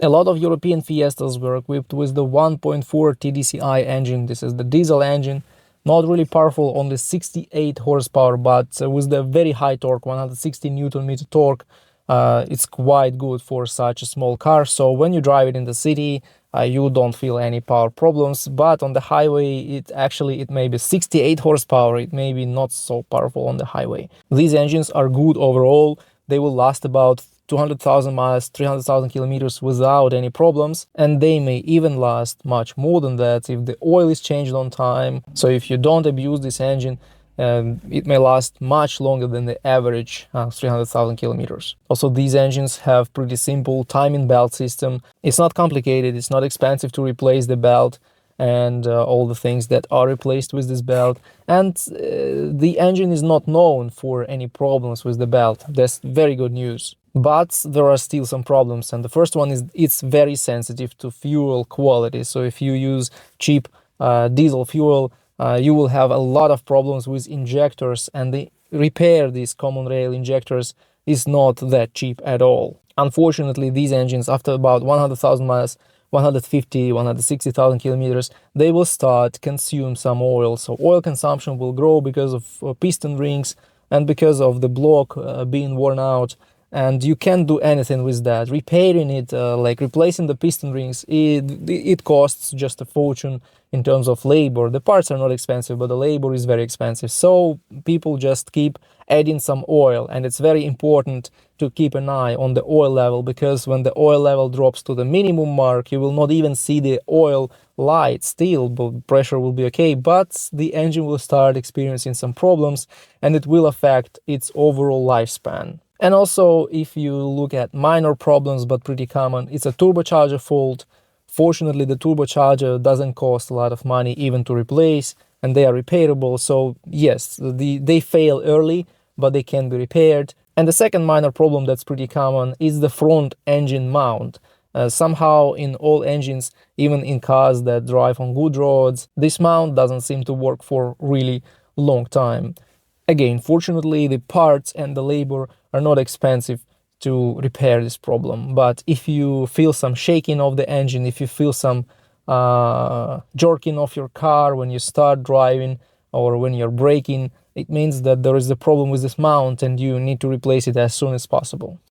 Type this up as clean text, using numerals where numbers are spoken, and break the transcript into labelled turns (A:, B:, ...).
A: A lot of European Fiestas were equipped with the 1.4 TDCi engine. This is the diesel engine, not really powerful, only 68 horsepower, but with the very high torque, 160 Newton meter torque. It's quite good for such a small car. So when you drive it in the city, you don't feel any power problems. But on the highway, it may be 68 horsepower. It may be not so powerful on the highway. These engines are good overall. They will last about 200,000 miles, 300,000 kilometers without any problems, and they may even last much more than that if the oil is changed on time. So if you don't abuse this engine, it may last much longer than the average 300,000 kilometers. Also, these engines have pretty simple timing belt system. It's not complicated, it's not expensive to replace the belt and all the things that are replaced with this belt. And the engine is not known for any problems with the belt. That's very good news. But there are still some problems, and the first one is it's very sensitive to fuel quality. So if you use cheap diesel fuel, you will have a lot of problems with injectors, and the repair these common rail injectors is not that cheap at all. Unfortunately, these engines, after about 100,000 miles, 150, 160,000 kilometers, they will start consume some oil. So oil consumption will grow because of piston rings and because of the block being worn out. And you can't do anything with that. Repairing it, like replacing the piston rings, it costs just a fortune in terms of labor. The parts are not expensive, but the labor is very expensive. So people just keep adding some oil, and it's very important to keep an eye on the oil level, because when the oil level drops to the minimum mark, you will not even see the oil light. Still, but pressure will be okay, but the engine will start experiencing some problems, and it will affect its overall lifespan. And also, if you look at minor problems but pretty common, it's a turbocharger fault. Fortunately, the turbocharger doesn't cost a lot of money even to replace, and they are repairable. So yes, they fail early, but they can be repaired. And the second minor problem that's pretty common is the front engine mount. Somehow in all engines, even in cars that drive on good roads, this mount doesn't seem to work for really long time. Again, fortunately, the parts and the labor are not expensive to repair this problem. But if you feel some shaking of the engine, if you feel some jerking of your car when you start driving or when you're braking, it means that there is a problem with this mount and you need to replace it as soon as possible.